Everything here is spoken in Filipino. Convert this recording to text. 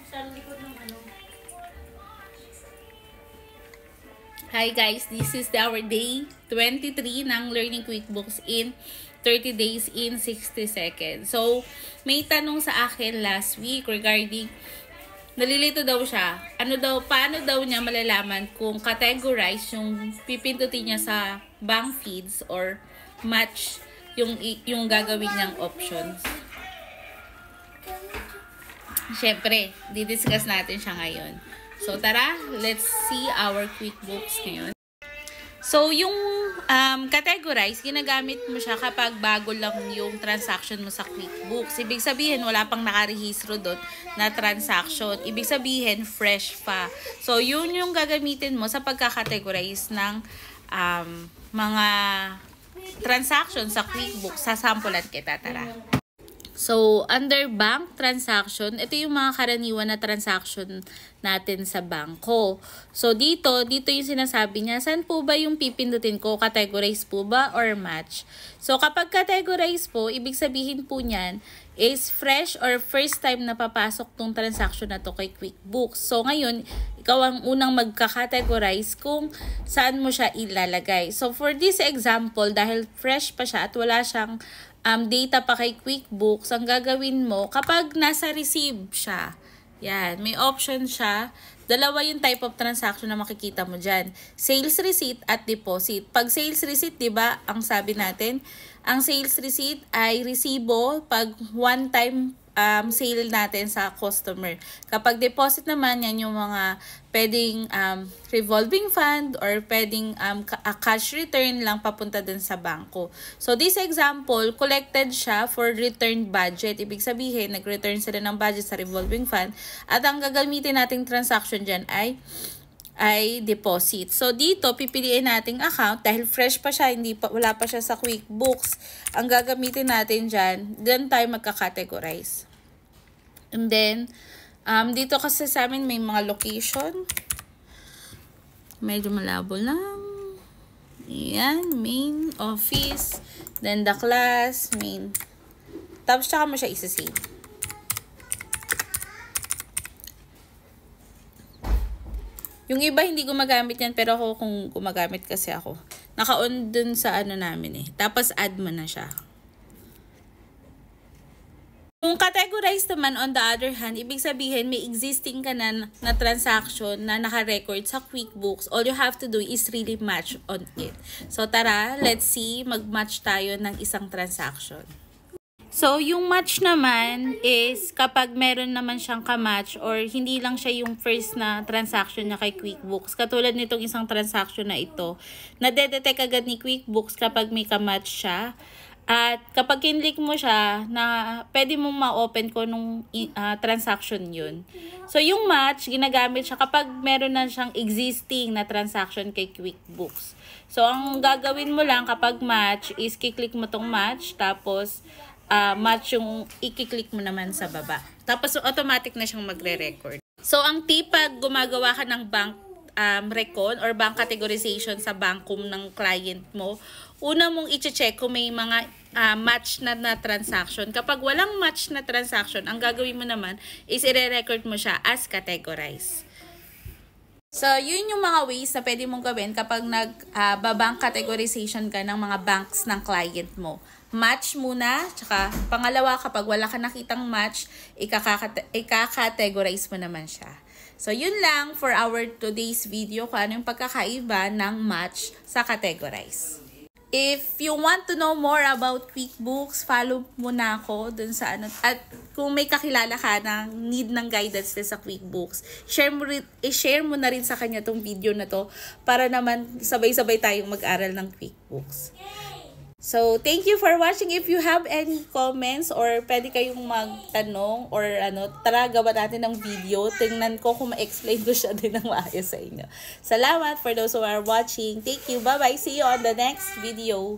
Sa likod ng ano. Hi guys, this is our day 23 ng Learning QuickBooks in 30 days in 60 seconds. So, may tanong sa akin last week regarding, nalilito daw siya. Paano daw niya malalaman kung categorize yung pipindutin niya sa bank feeds or match yung gagawin niyang options. Syempre, didiscuss natin siya ngayon. So, tara, let's see our QuickBooks ngayon. So, yung categorize, ginagamit mo siya kapag bago lang yung transaction mo sa QuickBooks. Ibig sabihin, wala pang nakarehistro doon na transaction. Ibig sabihin, fresh pa. So, yun yung gagamitin mo sa pagkakategorize ng mga transaction sa QuickBooks. Sasampulan kita, tara. So, under bank transaction, ito yung mga karaniwan na transaction natin sa bangko. So, dito yung sinasabi niya, saan po ba yung pipindutin ko? Categorize po ba or match? So, kapag categorize po, ibig sabihin po niyan is fresh or first time na papasok tong transaction na to kay QuickBooks. So, ngayon, ikaw ang unang magka-categorize kung saan mo siya ilalagay. So, for this example, dahil fresh pa siya at wala siyang data pa kay QuickBooks, ang gagawin mo, kapag nasa receive siya, yan, may option siya. Dalawa yung type of transaction na makikita mo dyan. Sales receipt at deposit. Pag sales receipt, diba, ang sabi natin, ang sales receipt ay resibo pag one-time sale natin sa customer. Kapag deposit naman, yan yung mga pwedeng revolving fund or pwedeng cash return lang papunta dun sa bangko. So, this example, collected siya for return budget. Ibig sabihin, nag-return sila ng budget sa revolving fund at ang gagamitin nating transaction dyan ay deposit. So, dito, pipiliin nating account dahil fresh pa siya, wala pa siya sa QuickBooks. Ang gagamitin natin dyan, dyan tayo magka-categorize. And then, dito kasi sa amin may mga location. Medyo malabo lang. Ayan, main, office, then the class, main. Tapos, tsaka mo siya isa-save. Yung iba hindi gumagamit yan, pero ako kung gumagamit kasi ako. Naka-on dun sa ano namin eh. Tapos add mo na siya. Kung categorize naman, on the other hand, ibig sabihin may existing ka na transaction na naka-record sa QuickBooks. All you have to do is really match on it. So tara, let's see, mag-match tayo ng isang transaction. So, yung match naman is kapag meron naman siyang ka-match or hindi lang siya yung first na transaction niya kay QuickBooks. Katulad nitong isang transaction na ito, nadedetect agad ni QuickBooks kapag may ka-match siya. At kapag kinlik mo siya, pwede mong ma-open ko nung transaction yun. So, yung match, ginagamit siya kapag meron na siyang existing na transaction kay QuickBooks. So, ang gagawin mo lang kapag match is kiklik mo tong match, tapos match yung i-click mo naman sa baba. Tapos automatic na siyang magre-record. So, ang tip pag gumagawa ka ng bank recon or bank categorization sa bangko ng client mo, una mong i-check kung may mga match na transaction. Kapag walang match na transaction, ang gagawin mo naman is i-record mo siya as categorize. So, yun yung mga ways na pwede mong gawin kapag nag-bank categorization ka ng mga banks ng client mo. Match muna, tsaka pangalawa, kapag wala ka nakitang match, ika-categorize mo naman siya. So, yun lang for our today's video kung ano yung pagkakaiba ng match sa categorize. If you want to know more about QuickBooks, follow mo na ako dun sa ano. At kung may kakilala ka na need ng guidance sa QuickBooks, i-share mo na rin sa kanya tong video na to para naman sabay-sabay tayong mag-aral ng QuickBooks. So, thank you for watching. If you have any comments or pwede kayong magtanong or tara gawa natin ng video. Tingnan ko kung ma-explain ko siya din ng maayos sa inyo. Salamat for those who are watching. Thank you. Bye-bye. See you on the next video.